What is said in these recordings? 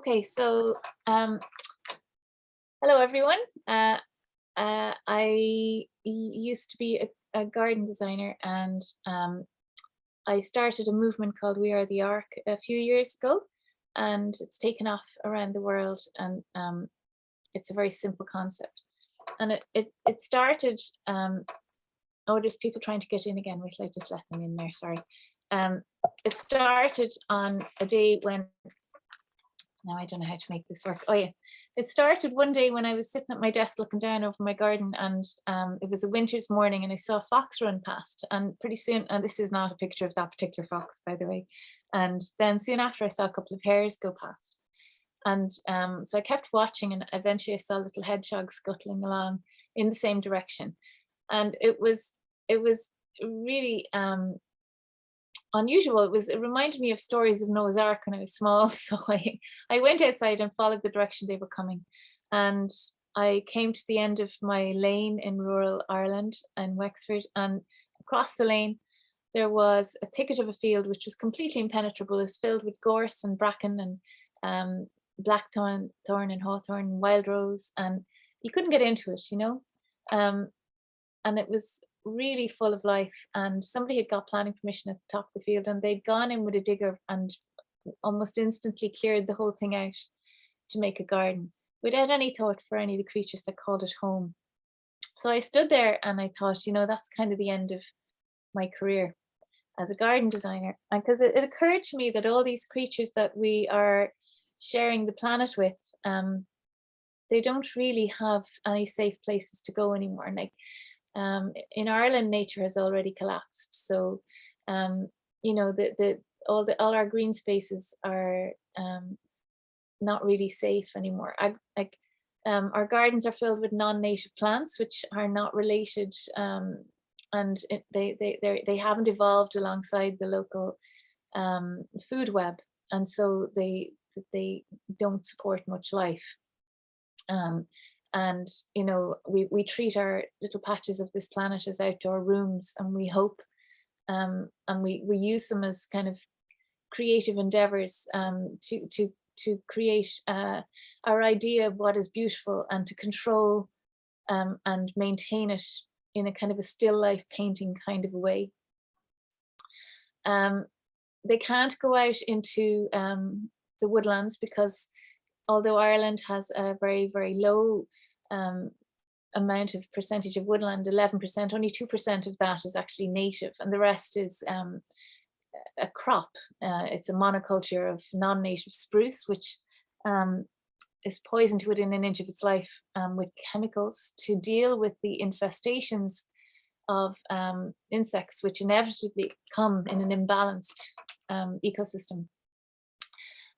Okay, so hello everyone. I used to be a garden designer, and I started a movement called We Are the Ark a few years ago, and it's taken off around the world. And it's a very simple concept, and it started. Oh, there's people trying to get in again. Wait, I just let them in there. Sorry. It started on a day when. Now I don't know how to make this work. Oh yeah, it started one day when I was sitting at my desk looking down over my garden, and it was a winter's morning, and I saw a fox run past, and pretty soon, and this is not a picture of that particular fox, by the way, and then soon after I saw a couple of hares go past, and so I kept watching, and eventually I saw a little hedgehog scuttling along in the same direction, and it was really unusual. It reminded me of stories of Noah's Ark when I was small. So I went outside and followed the direction they were coming. And I came to the end of my lane in rural Ireland in Wexford. And across the lane, there was a thicket of a field which was completely impenetrable. It was filled with gorse and bracken and blackthorn and hawthorn and wild rose. And you couldn't get into it, you know. And it was really full of life, and somebody had got planning permission at the top of the field, and they'd gone in with a digger and almost instantly cleared the whole thing out to make a garden without any thought for any of the creatures that called it home. So I stood there and I thought, that's kind of the end of my career as a garden designer, and because it occurred to me that all these creatures that we are sharing the planet with, they don't really have any safe places to go anymore. Like, in Ireland, nature has already collapsed. So, all our green spaces are not really safe anymore. Our gardens are filled with non-native plants, which are not related, and they haven't evolved alongside the local food web, and so they don't support much life. And we treat our little patches of this planet as outdoor rooms, and we hope, and we use them as kind of creative endeavors, to create our idea of what is beautiful, and to control and maintain it in a kind of a still life painting kind of a way. They can't go out into the woodlands, because although Ireland has a very, very low amount of percentage of woodland, 11%, only 2% of that is actually native, and the rest is a crop. It's a monoculture of non-native spruce, which is poisoned within an inch of its life with chemicals to deal with the infestations of insects, which inevitably come in an imbalanced ecosystem.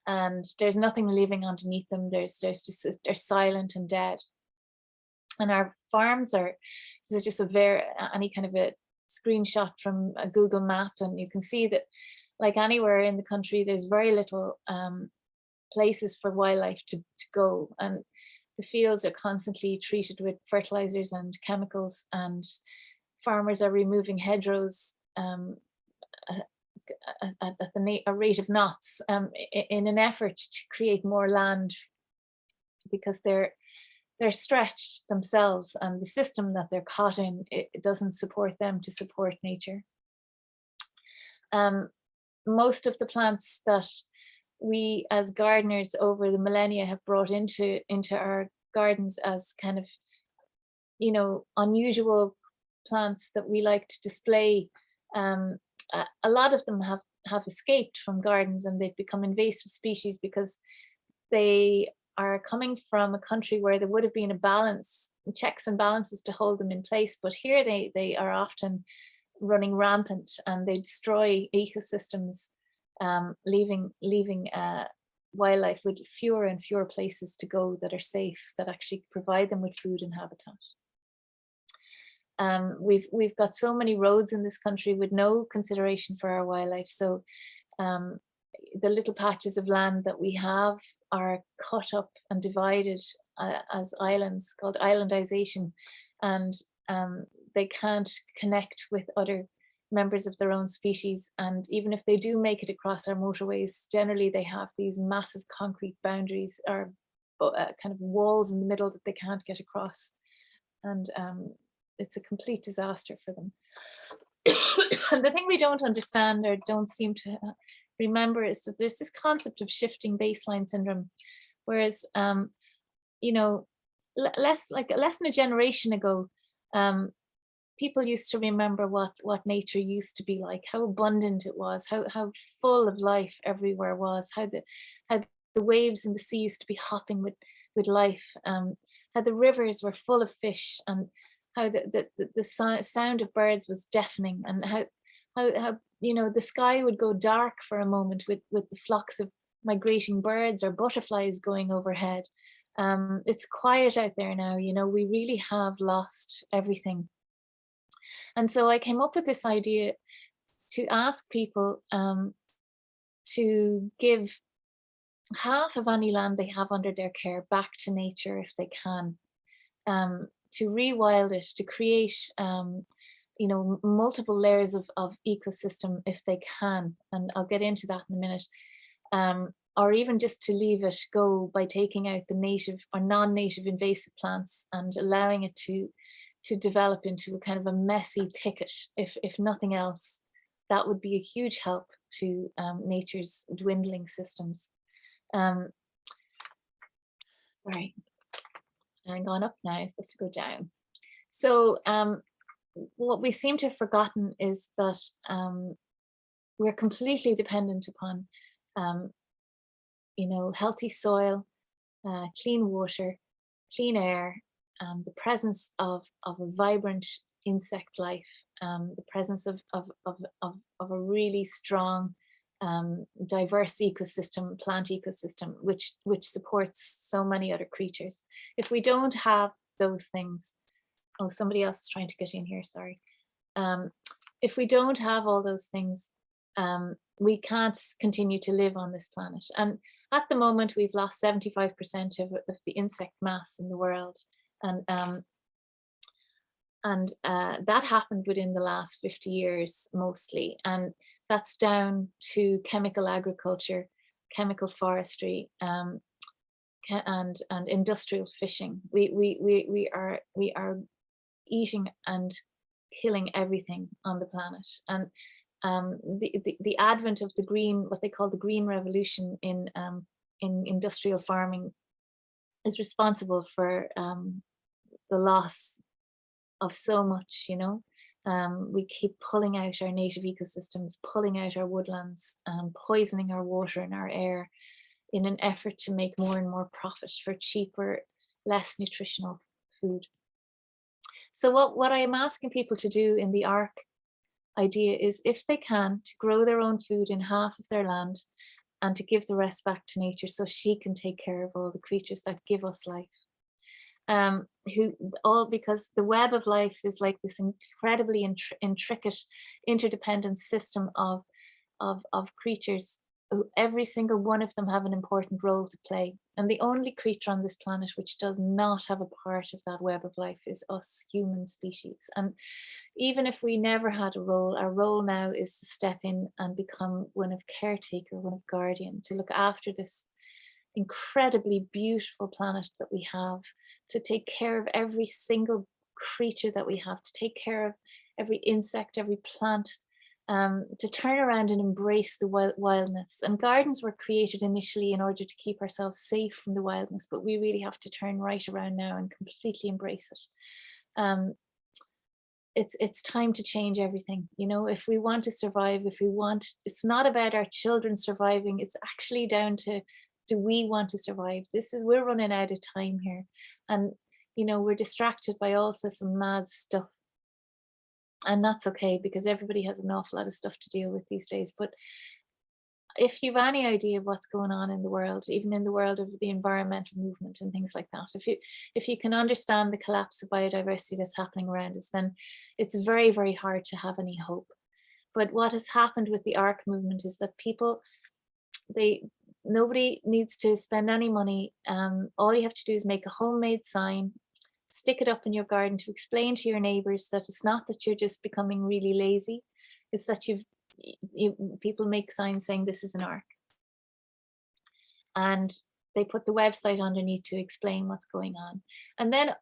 And there's nothing living underneath them. They're silent and dead. And our farms this is just any kind of a screenshot from a Google map, and you can see that, like anywhere in the country, there's very little places for wildlife to go, and the fields are constantly treated with fertilizers and chemicals, and farmers are removing hedgerows at a rate of knots, in an effort to create more land, because they're stretched themselves, and the system that they're caught in, it doesn't support them to support nature. Most of the plants that we as gardeners over the millennia have brought into our gardens as kind of unusual plants that we like to display, a lot of them have escaped from gardens, and they've become invasive species because they are coming from a country where there would have been a balance, checks and balances to hold them in place, but here they are often running rampant, and they destroy ecosystems, leaving wildlife with fewer and fewer places to go that are safe, that actually provide them with food and habitat. We've got so many roads in this country with no consideration for our wildlife. So the little patches of land that we have are cut up and divided as islands, called islandization, and they can't connect with other members of their own species. And even if they do make it across our motorways, generally they have these massive concrete boundaries or kind of walls in the middle that they can't get across. And it's a complete disaster for them. And the thing we don't understand or don't seem to remember is that there's this concept of shifting baseline syndrome, whereas you know, less than a generation ago, people used to remember what nature used to be like, how abundant it was, how full of life everywhere was, how the waves in the sea used to be hopping with life, how the rivers were full of fish, and how the sound of birds was deafening, and how the sky would go dark for a moment with the flocks of migrating birds or butterflies going overhead. It's quiet out there now, we really have lost everything. And so I came up with this idea to ask people to give half of any land they have under their care back to nature if they can, to rewild it, to create multiple layers of ecosystem if they can, and I'll get into that in a minute, or even just to leave it go by taking out the native or non-native invasive plants and allowing it to develop into a kind of a messy thicket. If nothing else, that would be a huge help to nature's dwindling systems. Sorry, I'm gone up now, I'm supposed to go down. So what we seem to have forgotten is that we're completely dependent upon healthy soil, clean water, clean air, the presence of a vibrant insect life, the presence of a really strong, diverse ecosystem, plant ecosystem, which supports so many other creatures. If we don't have those things, oh, somebody else is trying to get in here, sorry. If we don't have all those things, we can't continue to live on this planet. And at the moment, we've lost 75% of the insect mass in the world. And that happened within the last 50 years mostly. And that's down to chemical agriculture, chemical forestry, and industrial fishing. We are eating and killing everything on the planet. And the advent of the green, what they call the green revolution in industrial farming, is responsible for the loss of so much. We keep pulling out our native ecosystems, pulling out our woodlands, poisoning our water and our air in an effort to make more and more profit for cheaper, less nutritional food. So what I am asking people to do in the ARC idea is, if they can, to grow their own food in half of their land and to give the rest back to nature so she can take care of all the creatures that give us life. Because the web of life is like this incredibly intricate, interdependent system of creatures. Every single one of them have an important role to play. And the only creature on this planet which does not have a part of that web of life is us, human species. And even if we never had a role, our role now is to step in and become one of caretaker, one of guardian, to look after this incredibly beautiful planet that we have, to take care of every single creature that we have, to take care of every insect, every plant, to turn around and embrace the wildness. And gardens were created initially in order to keep ourselves safe from the wildness, but we really have to turn right around now and completely embrace it. It's time to change everything. If we want to survive, it's not about our children surviving, it's actually down to, do we want to survive? We're running out of time here. And, we're distracted by all sorts of mad stuff. And that's okay, because everybody has an awful lot of stuff to deal with these days. But if you've any idea of what's going on in the world, even in the world of the environmental movement and things like that, if you can understand the collapse of biodiversity that's happening around us, then it's very, very hard to have any hope. But what has happened with the ARC movement is that nobody needs to spend any money. All you have to do is make a homemade sign, stick it up in your garden to explain to your neighbors that it's not that you're just becoming really lazy. is that people make signs saying this is an ark. And they put the website underneath to explain what's going on. And then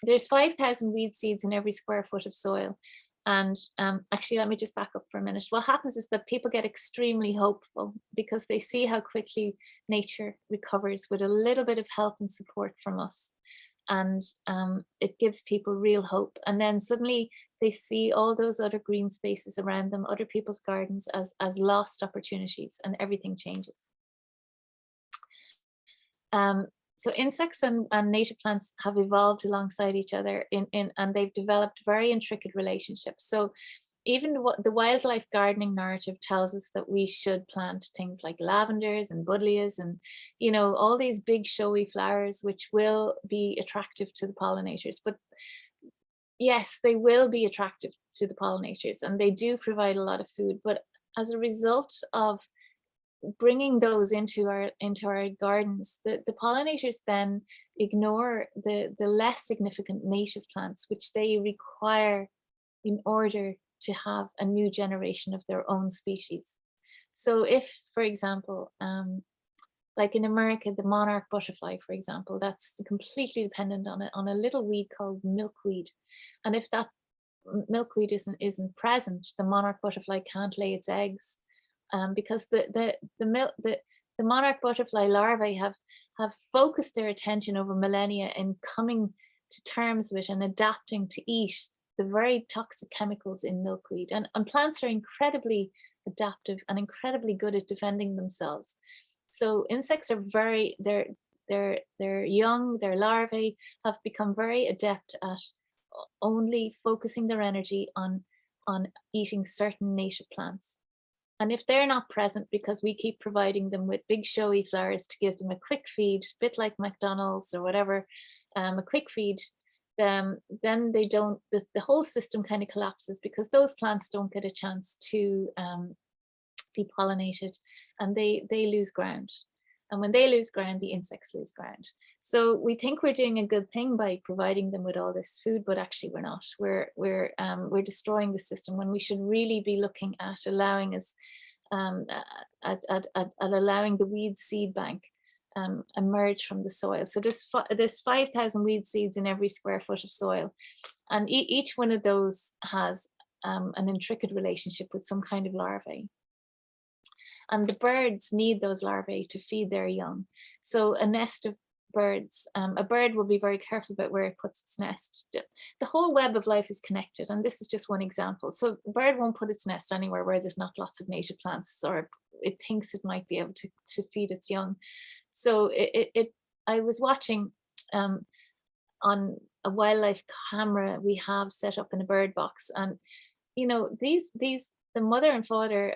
there's 5,000 weed seeds in every square foot of soil. And actually, let me just back up for a minute. What happens is that people get extremely hopeful because they see how quickly nature recovers with a little bit of help and support from us. And it gives people real hope. And then suddenly they see all those other green spaces around them, other people's gardens, as lost opportunities, and everything changes. So insects and native plants have evolved alongside each other and they've developed very intricate relationships. So even the wildlife gardening narrative tells us that we should plant things like lavenders and buddleias and, you know, all these big showy flowers, which will be attractive to the pollinators. But yes, they will be attractive to the pollinators and they do provide a lot of food. But as a result of bringing those into our gardens, the pollinators then ignore the less significant native plants, which they require in order to have a new generation of their own species. So if, for example, like in America, the monarch butterfly, for example, that's completely dependent on a little weed called milkweed. And if that milkweed isn't present, the monarch butterfly can't lay its eggs. Because the monarch butterfly larvae have focused their attention over millennia in coming to terms with and adapting to eat the very toxic chemicals in milkweed. And plants are incredibly adaptive and incredibly good at defending themselves. So insects are they're young, their larvae have become very adept at only focusing their energy on eating certain native plants. And if they're not present because we keep providing them with big showy flowers to give them a quick feed, a bit like McDonald's or whatever, a quick feed, then they don't, the whole system kind of collapses because those plants don't get a chance to be pollinated and they lose ground. And when they lose ground, the insects lose ground. So we think we're doing a good thing by providing them with all this food, but actually we're not. We're destroying the system when we should really be looking at allowing us at allowing the weed seed bank emerge from the soil. So there's 5,000 weed seeds in every square foot of soil, and each one of those has an intricate relationship with some kind of larvae. And the birds need those larvae to feed their young. So a nest of birds, a bird will be very careful about where it puts its nest. The whole web of life is connected, and this is just one example. So a bird won't put its nest anywhere where there's not lots of native plants or it thinks it might be able to feed its young. So I was watching on a wildlife camera we have set up in a bird box, and you know, the mother and father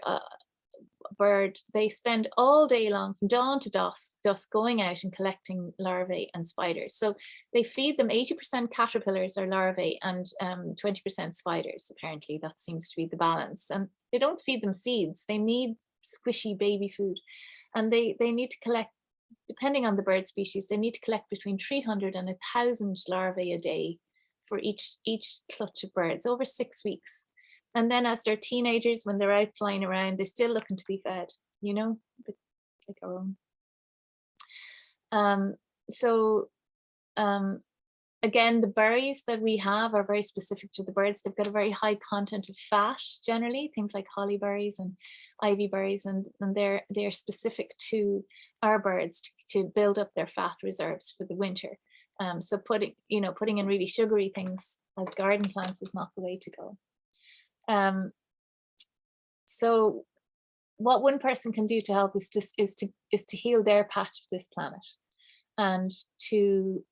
bird, they spend all day long from dawn to dusk going out and collecting larvae and spiders. So they feed them 80% caterpillars or larvae and 20% spiders. Apparently that seems to be the balance. And they don't feed them seeds. They need squishy baby food, and they need to collect, depending on the bird species, they need to collect between 300 and 1,000 larvae a day for each clutch of birds over 6 weeks. And then as they're teenagers, when they're out flying around, they're still looking to be fed, you know, like our own. Again, the berries that we have are very specific to the birds. They've got a very high content of fat, generally, things like holly berries and ivy berries, and they're specific to our birds to build up their fat reserves for the winter. So putting in really sugary things as garden plants is not the way to go. So what one person can do to help is to heal their patch of this planet, and to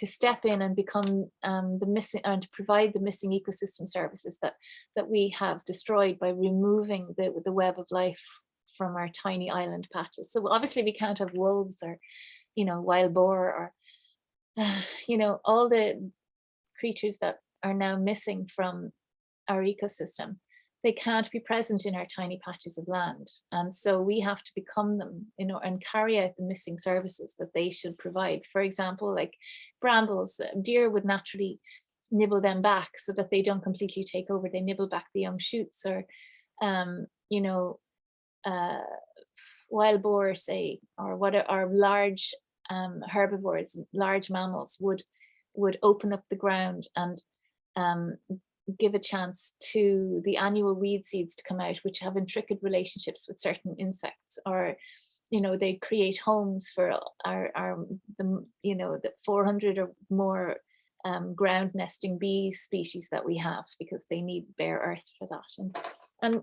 step in and become the missing, and to provide the missing ecosystem services that we have destroyed by removing the web of life from our tiny island patches. So obviously we can't have wolves or, you know, wild boar or, you know, all the creatures that are now missing from our ecosystem. They can't be present in our tiny patches of land. And so we have to become them, you know, and carry out the missing services that they should provide. For example, like brambles, deer would naturally nibble them back so that they don't completely take over. They nibble back the young shoots, or you know, uh, wild boar, say, or what are large herbivores, large mammals would open up the ground and um, give a chance to the annual weed seeds to come out, which have intricate relationships with certain insects, or they create homes for the 400 or more ground nesting bee species that we have, because they need bare earth for that. And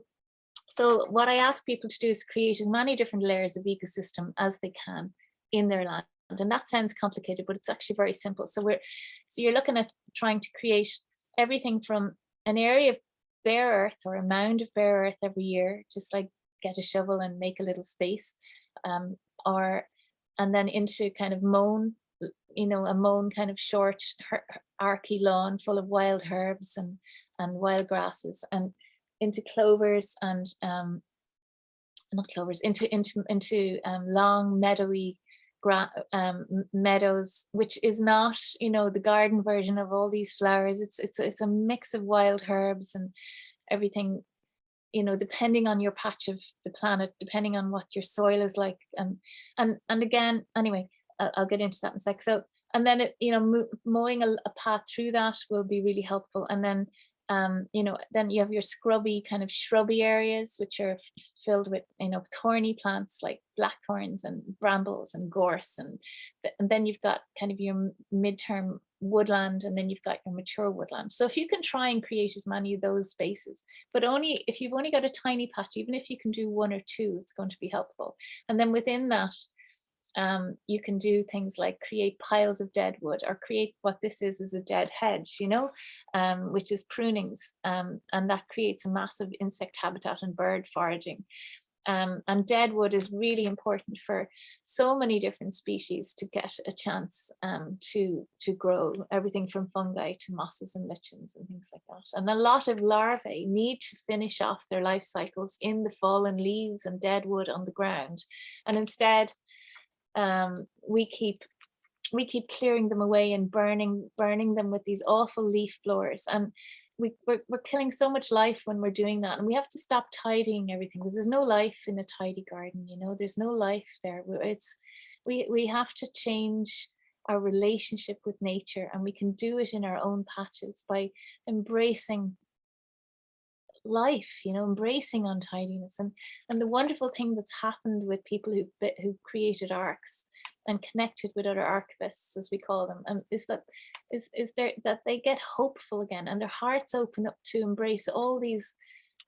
so what I ask people to do is create as many different layers of ecosystem as they can in their land. And that sounds complicated, but it's actually very simple. So you're looking at trying to create everything from an area of bare earth, or a mound of bare earth every year, just like get a shovel and make a little space, and then into kind of mown, a mown kind of short archy lawn full of wild herbs and wild grasses, and into clovers and not clovers, into long meadowy meadows, which is not the garden version of all these flowers. It's a mix of wild herbs and everything, depending on your patch of the planet, depending on what your soil is like. And again, anyway, I'll get into that in a sec. So, and then mowing a path through that will be really helpful. And then then you have your scrubby kind of shrubby areas, which are filled with thorny plants like blackthorns and brambles and gorse, and then you've got kind of your midterm woodland, and then you've got your mature woodland. So if you can try and create as many of those spaces, but only if you've only got a tiny patch, even if you can do one or two, it's going to be helpful. And then within that, you can do things like create piles of dead wood, or create what this is a dead hedge, which is prunings, and that creates a massive insect habitat and bird foraging. And dead wood is really important for so many different species to get a chance to grow, everything from fungi to mosses and lichens and things like that. And a lot of larvae need to finish off their life cycles in the fallen leaves and dead wood on the ground, and instead we keep clearing them away and burning them with these awful leaf blowers. And we're killing so much life when we're doing that, and we have to stop tidying everything, because there's no life in a tidy garden. There's no life there. We have to change our relationship with nature, and we can do it in our own patches by embracing life, embracing untidiness. And the wonderful thing that's happened with people who created arcs and connected with other archivists, as we call them, is that they get hopeful again, and their hearts open up to embrace all these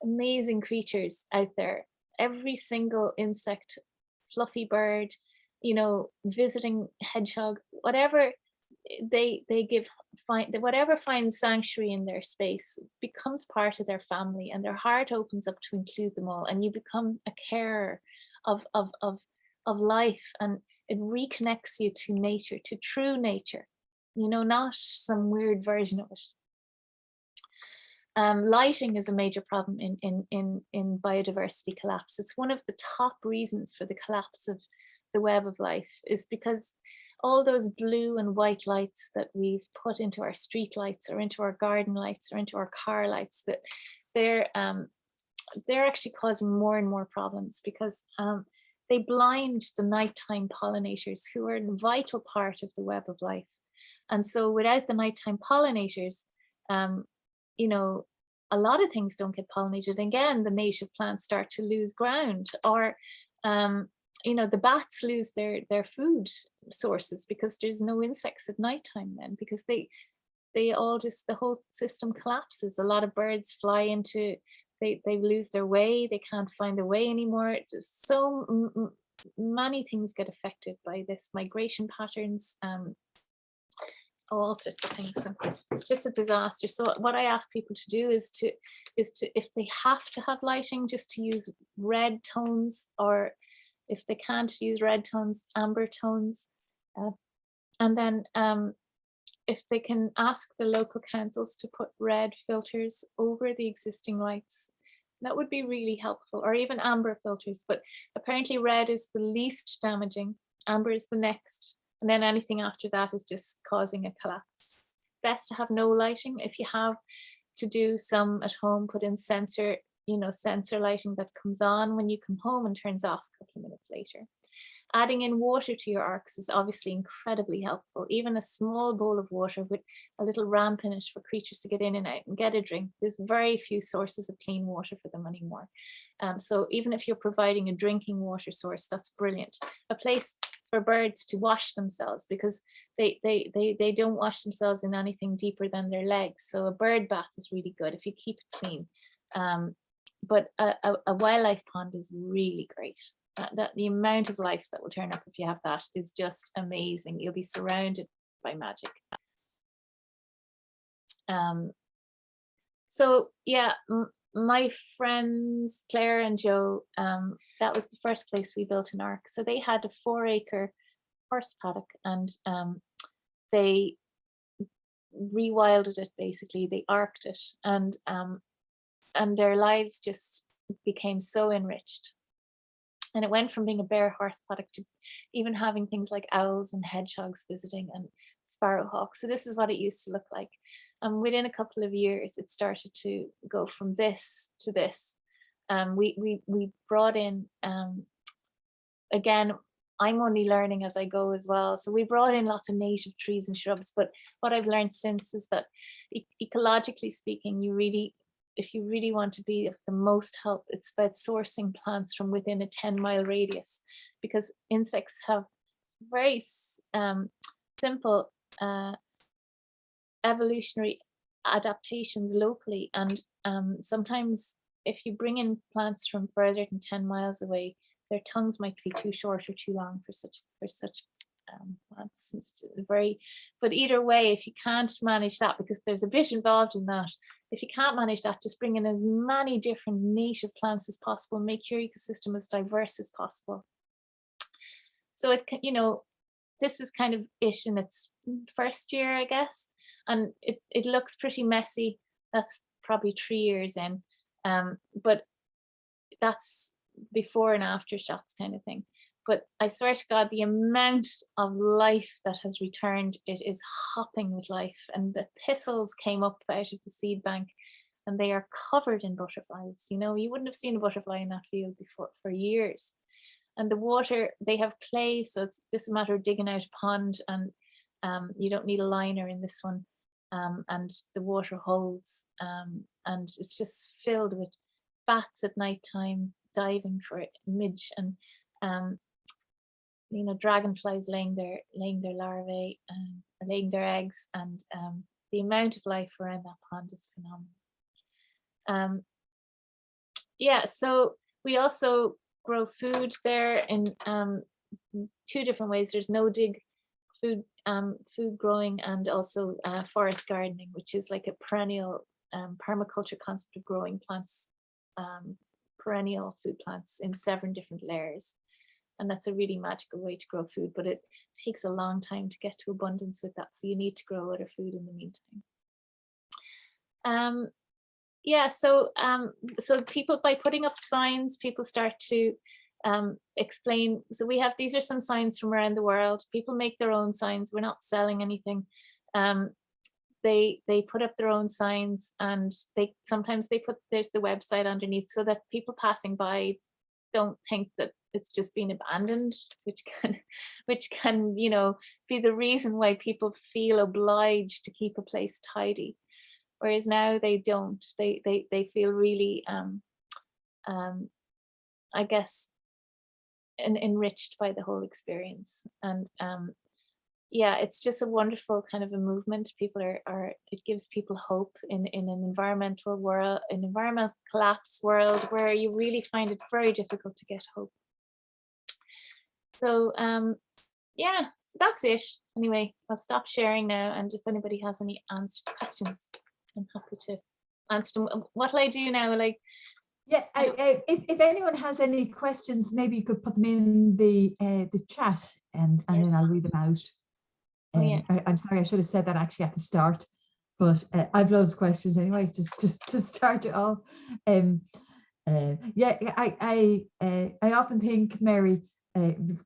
amazing creatures out there. Every single insect, fluffy bird, visiting hedgehog, whatever whatever finds sanctuary in their space becomes part of their family, and their heart opens up to include them all, and you become a carer of life, and it reconnects you to nature, to true nature, not some weird version of it. Lighting is a major problem in biodiversity collapse. It's one of the top reasons for the collapse of the web of life, is because all those blue and white lights that we've put into our street lights, or into our garden lights, or into our car lights, that they're actually causing more and more problems, because they blind the nighttime pollinators, who are a vital part of the web of life. And so without the nighttime pollinators, a lot of things don't get pollinated. Again, the native plants start to lose ground, or the bats lose their food sources, because there's no insects at nighttime then, because they all just, the whole system collapses. A lot of birds fly into, they lose their way, they can't find their way anymore. Just so many things get affected by this, migration patterns, all sorts of things. So it's just a disaster. So what I ask people to do is to if they have to have lighting, just to use red tones, or if they can't use red tones, amber tones. And then if they can ask the local councils to put red filters over the existing lights, that would be really helpful, or even amber filters. But apparently red is the least damaging, amber is the next, and then anything after that is just causing a collapse. best to have no lighting. If you have to do some at home, put in sensor, sensor lighting that comes on when you come home and turns off a couple of minutes later. Adding in water to your arcs is obviously incredibly helpful. Even a small bowl of water with a little ramp in it for creatures to get in and out and get a drink. There's very few sources of clean water for them anymore. So even if you're providing a drinking water source, that's brilliant. A place for birds to wash themselves, because they don't wash themselves in anything deeper than their legs. So a bird bath is really good if you keep it clean. But a wildlife pond is really great. That the amount of life that will turn up if you have that is just amazing. You'll be surrounded by magic. So yeah, my friends Claire and Joe, that was the first place we built an ark. So they had a 4-acre horse paddock, and they rewilded it. Basically, they arked it, and their lives just became so enriched. And it went from being a bare horse paddock to even having things like owls and hedgehogs visiting and sparrowhawks. So this is what it used to look like. And within a couple of years, it started to go from this to this. We brought in, again, I'm only learning as I go as well. So we brought in lots of native trees and shrubs. But what I've learned since is that ecologically speaking, if you really want to be of the most help, it's about sourcing plants from within a 10-mile radius, because insects have very simple evolutionary adaptations locally. And sometimes if you bring in plants from further than 10 miles away, their tongues might be too short or too long for such plants. But either way, if you can't manage that, because there's a bit involved in that, if you can't manage that, just bring in as many different native plants as possible, make your ecosystem as diverse as possible. So this is kind of it in its first year, I guess, and it looks pretty messy. That's probably 3 years in, but that's before and after shots kind of thing. But I swear to God, the amount of life that has returned, it is hopping with life. And the thistles came up out of the seed bank, and they are covered in butterflies. You wouldn't have seen a butterfly in that field before for years. And the water, they have clay, so it's just a matter of digging out a pond, and you don't need a liner in this one. And the water holds, and it's just filled with bats at night time diving for midge, and dragonflies laying their larvae, or laying their eggs, and the amount of life around that pond is phenomenal. Yeah, so we also grow food there in 2 different ways. There's no dig food growing, and also forest gardening, which is like a perennial permaculture concept of growing plants, perennial food plants in 7 different layers. And that's a really magical way to grow food, but it takes a long time to get to abundance with that. So you need to grow other food in the meantime. Yeah, so people, by putting up signs, people start to explain. So these are some signs from around the world. People make their own signs. We're not selling anything. They put up their own signs, and sometimes there's the website underneath, so that people passing by don't think that it's just been abandoned, which can be the reason why people feel obliged to keep a place tidy. Whereas now they don't. They feel really I guess enriched by the whole experience. And yeah, it's just a wonderful kind of a movement. People it gives people hope in an environmental world, an environmental collapse world, where you really find it very difficult to get hope. So yeah, so that's it. Anyway, I'll stop sharing now, and if anybody has any questions, I'm happy to answer them. What'll I do now? Yeah, if anyone has any questions, maybe you could put them in the chat, and then I'll read them out. Yeah. I'm sorry, I should have said that actually at the start, but I've loads of questions anyway, just to start it off. Yeah, I often think, Mary,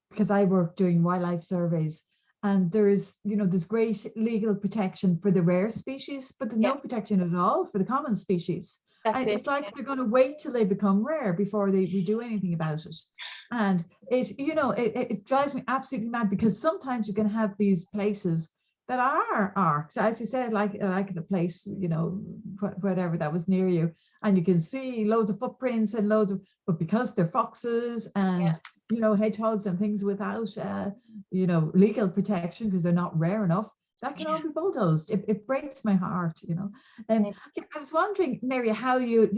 because I work doing wildlife surveys, and there's, you know, there's great legal protection for the rare species, but there's no protection at all for the common species. That's And it. it's like they're going to wait till they become rare before we do anything about it. And it's, you know, it drives me absolutely mad, because sometimes you can have these places that are arcs, as you said, like the place, you know, whatever that was near you, and you can see loads of footprints and loads of, but because they're foxes and you know, hedgehogs and things without you know, legal protection, because they're not rare enough, that can all be bulldozed. It breaks my heart, you know. And I was wondering, Mary, how you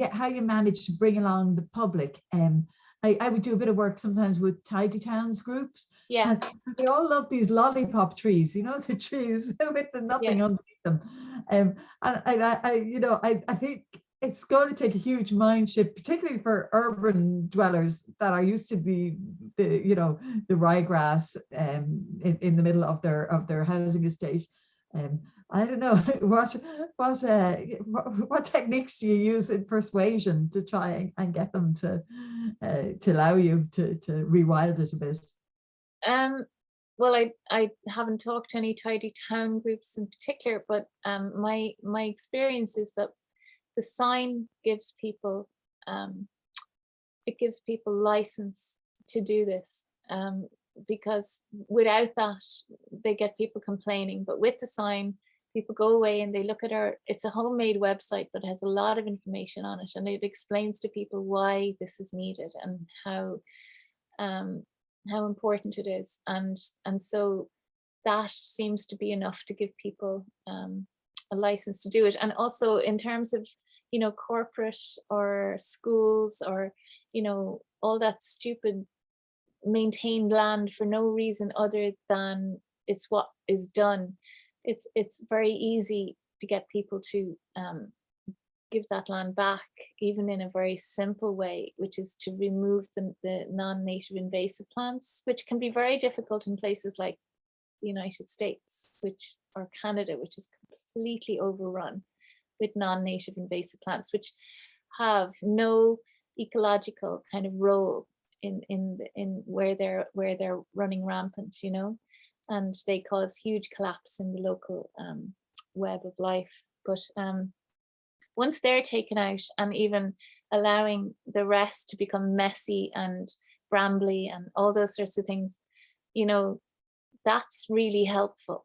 managed to bring along the public. I would do a bit of work sometimes with tidy towns groups. Yeah. And they all love these lollipop trees, you know, the trees with nothing underneath them. And I you know, I think it's going to take a huge mind shift, particularly for urban dwellers that are used to the you know, the ryegrass in the middle of their housing estate. I don't know what techniques do you use in persuasion to try and get them to allow you to rewild it a bit? Well, I haven't talked to any tidy town groups in particular, but my experience is that the sign gives people license to do this, because without that they get people complaining. But with the sign, people go away and they look at it's a homemade website, but has a lot of information on it, and it explains to people why this is needed and how important it is, and so that seems to be enough to give people a license to do it. And also in terms of, you know, corporate or schools or, you know, all that stupid maintained land for no reason other than it's what is done, it's very easy to get people to give that land back, even in a very simple way, which is to remove the non-native invasive plants, which can be very difficult in places like the United States, or Canada, which is completely overrun with non-native invasive plants, which have no ecological kind of role in where they're running rampant, you know, and they cause huge collapse in the local web of life. But once they're taken out, and even allowing the rest to become messy and brambly and all those sorts of things, you know, that's really helpful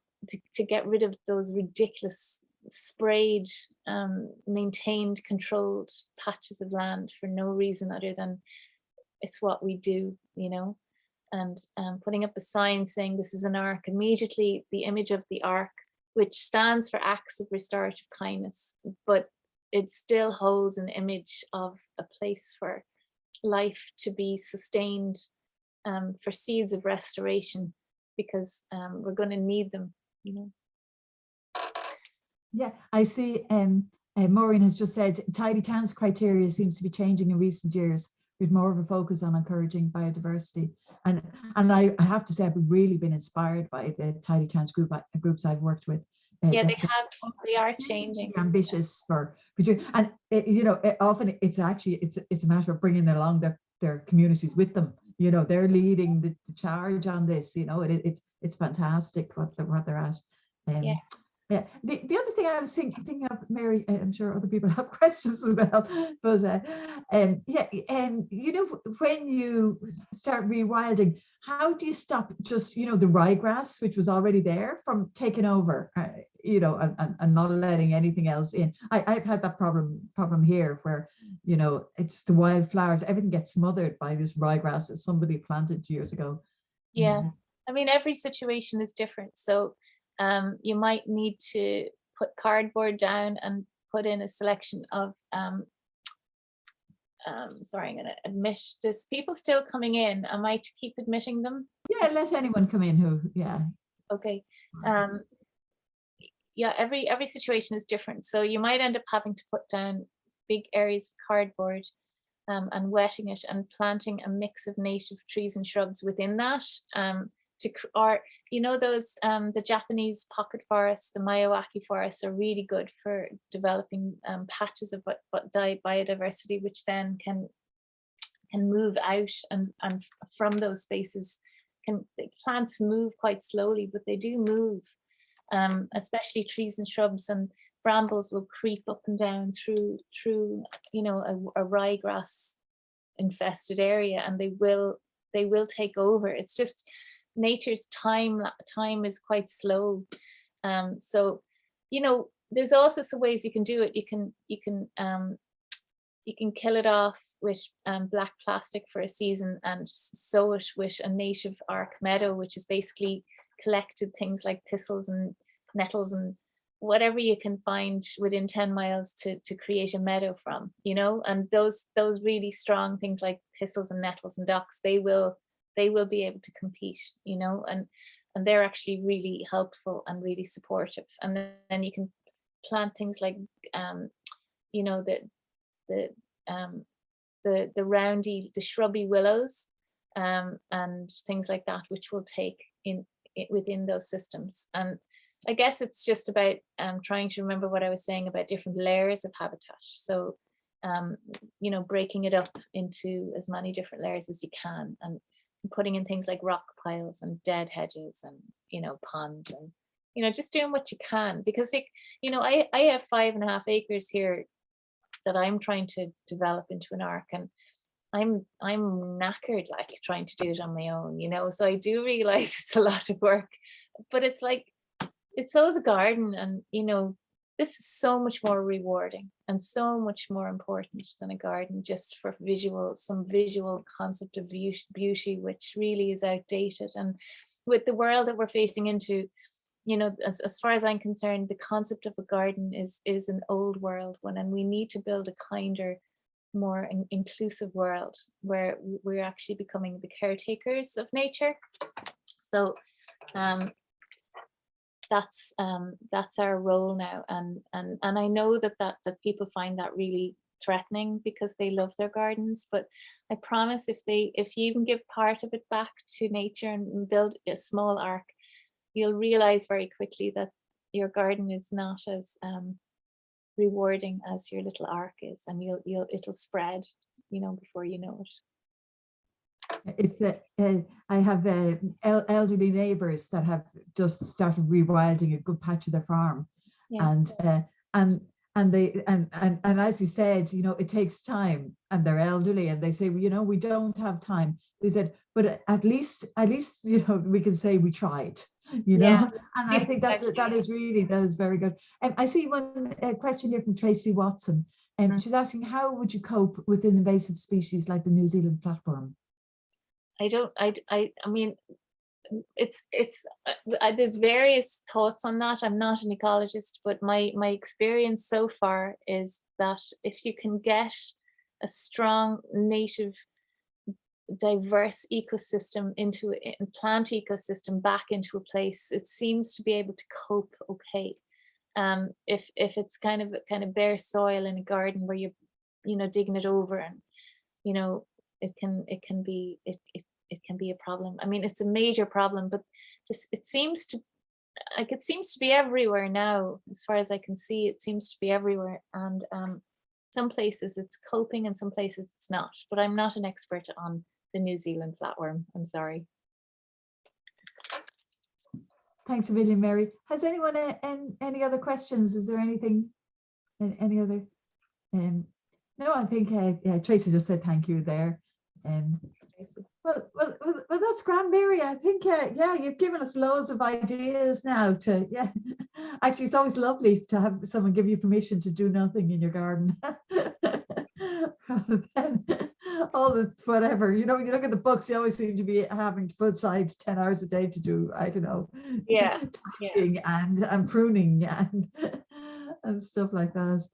to get rid of those ridiculous sprayed, maintained, controlled patches of land for no reason other than it's what we do, you know. And putting up a sign saying this is an ark, immediately the image of the ark, which stands for acts of restorative kindness, but it still holds an image of a place for life to be sustained, for seeds of restoration, because we're going to need them, you know. Yeah, I see. Maureen has just said tidy towns criteria seems to be changing in recent years, with more of a focus on encouraging biodiversity. And I have to say, I've really been inspired by the tidy towns groups I've worked with. Yeah, they are changing. Ambitious for and you know, often it's a matter of bringing along their communities with them. You know, they're leading the charge on this. You know, it's fantastic what they're at. Yeah. Yeah. The other thing I was thinking of, Mary, I'm sure other people have questions as well, but you know, when you start rewilding, how do you stop just, you know, the ryegrass, which was already there, from taking over, you know, and not letting anything else in? I've had that problem here, where, you know, it's the wildflowers, everything gets smothered by this ryegrass that somebody planted years ago. Yeah, I mean, every situation is different. So you might need to put cardboard down and put in a selection of sorry, I'm going to admit, there's people still coming in. Am I to keep admitting them? Yeah, let anyone come in who, Okay. Yeah, every situation is different. So you might end up having to put down big areas of cardboard and wetting it and planting a mix of native trees and shrubs within that, or you know, those the Japanese pocket forests, the Miyawaki forests, are really good for developing patches of biodiversity, which then can move out and from those spaces plants move quite slowly, but they do move. Especially trees and shrubs, and brambles will creep up and down through a ryegrass infested area, and they will take over. It's just nature's time is quite slow. So there's all sorts of ways you can do it. You can kill it off with black plastic for a season and sow it with a native arc meadow, which is basically collected things like thistles and nettles and whatever you can find within 10 miles to create a meadow from, and those really strong things like thistles and nettles and docks, they will be able to compete, and they're actually really helpful and really supportive. And then you can plant things like the roundy, the shrubby willows, and things like that, which will take within those systems. And I guess it's just about trying to remember what I was saying about different layers of habitat. So breaking it up into as many different layers as you can, and putting in things like rock piles and dead hedges and ponds, and just doing what you can, because I have 5.5 acres here that I'm trying to develop into an arc, and I'm knackered like trying to do it on my own, so I do realize it's a lot of work, but it's like, it's so is a garden, and this is so much more rewarding and so much more important than a garden just for some visual concept of beauty, which really is outdated. And with the world that we're facing into, as far as I'm concerned, the concept of a garden is an old world one, and we need to build a kinder, more inclusive world where we're actually becoming the caretakers of nature. So that's our role now, and I know that people find that really threatening because they love their gardens, but I promise if you even give part of it back to nature and build a small ark, you'll realize very quickly that your garden is not as rewarding as your little ark is, and it'll spread before you know it. It's I have elderly neighbours that have just started rewilding a good patch of their farm, yeah. and they as you said, it takes time, and they're elderly, and they say, well, we don't have time. They said, but at least we can say we tried. Yeah. And I think that is very good. And I see one question here from Tracy Watson, and she's asking, how would you cope with an invasive species like the New Zealand flatworm? I mean, it's there's various thoughts on that. I'm not an ecologist, but my experience so far is that if you can get a strong native diverse ecosystem into a plant ecosystem back into a place, it seems to be able to cope okay. If it's kind of bare soil in a garden where you're digging it over, and it can be a problem. I mean, it's a major problem, but just it seems to be everywhere now. As far as I can see, it seems to be everywhere, and some places it's coping and some places it's not. But I'm not an expert on the New Zealand flatworm. I'm sorry. Thanks a million, Mary. Has anyone any other questions? Is there anything, any other? No, I think Tracy just said thank you there. Well, that's grand, Mary. I think you've given us loads of ideas now to Actually, it's always lovely to have someone give you permission to do nothing in your garden. Rather than all the whatever, you look at the books, you always seem to be having to put aside 10 hours a day to do, I don't know, touching and pruning and stuff like that.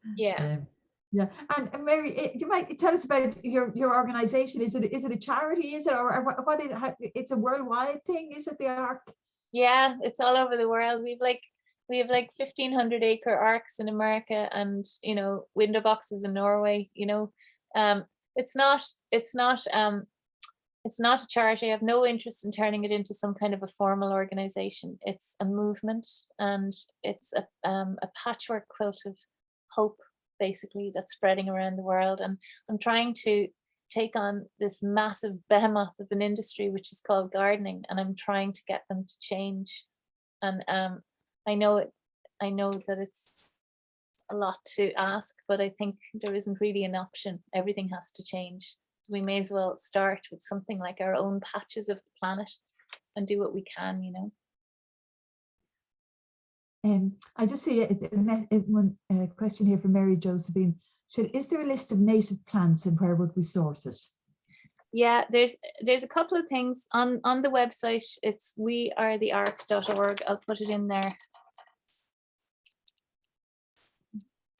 Yeah, and Mary, you might tell us about your organization. Is it a charity? Is it, or what is it? It's a worldwide thing? Is it the Ark? Yeah, it's all over the world. We have like 1,500 acre arcs in America, and window boxes in Norway. It's not a charity. I have no interest in turning it into some kind of a formal organization. It's a movement, and it's a patchwork quilt of hope, basically, that's spreading around the world. And I'm trying to take on this massive behemoth of an industry which is called gardening, and I'm trying to get them to change. And I know that it's a lot to ask, but I think there isn't really an option. Everything has to change. We may as well start with something like our own patches of the planet and do what we can, you know. I just see one question here from Mary Josephine. Said, is there a list of native plants and where would we source it? Yeah, there's a couple of things on the website. It's wearetheark.org. I'll put it in there.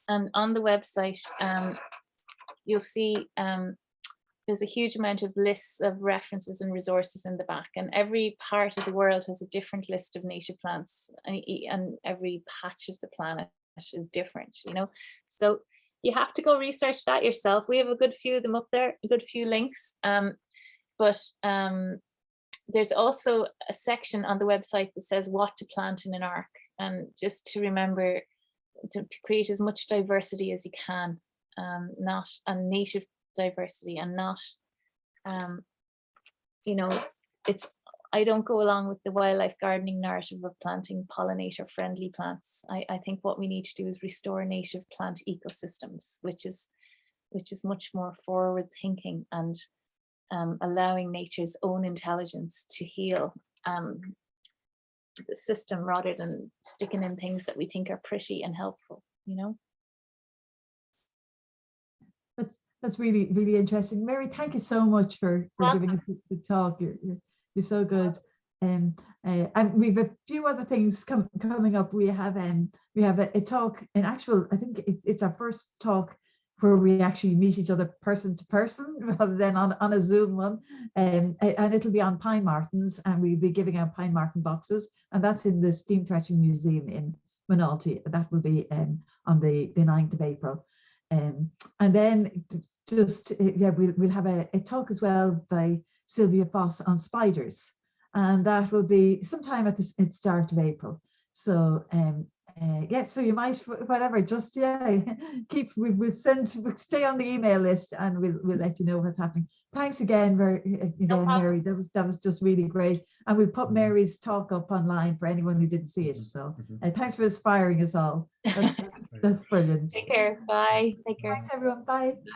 And on the website, you'll see there's a huge amount of lists of references and resources in the back, and every part of the world has a different list of native plants, and every patch of the planet is different, you know. So you have to go research that yourself. We have a good few of them up there, a good few links. But there's also a section on the website that says what to plant in an ark, and just to remember to create as much diversity as you can, not and native diversity, and not you know, I don't go along with the wildlife gardening narrative of planting pollinator friendly plants. I think what we need to do is restore native plant ecosystems, which is much more forward thinking, and allowing nature's own intelligence to heal the system, rather than sticking in things that we think are pretty and helpful, you know. That's really, really interesting. Mary, thank you so much for giving us the talk. You're so good. And we've a few other things coming up. We have a talk, in actual, I think it's our first talk where we actually meet each other person to person rather than on a Zoom one. And it'll be on pine martens, and we'll be giving out pine marten boxes, and that's in the Steam Threshing Museum in Minalty. That will be on the 9th of April. And then just, yeah, we'll have a talk as well by Sylvia Foss on spiders, and that will be sometime at the start of April. So yeah, so you might, whatever, just we'll stay on the email list, and we'll let you know what's happening. Thanks again, Mary. That was just really great, and we'll put Mary's talk up online for anyone who didn't see it. So thanks for inspiring us all. That's brilliant. Take care. Bye. Take care. Thanks everyone. Bye. Bye.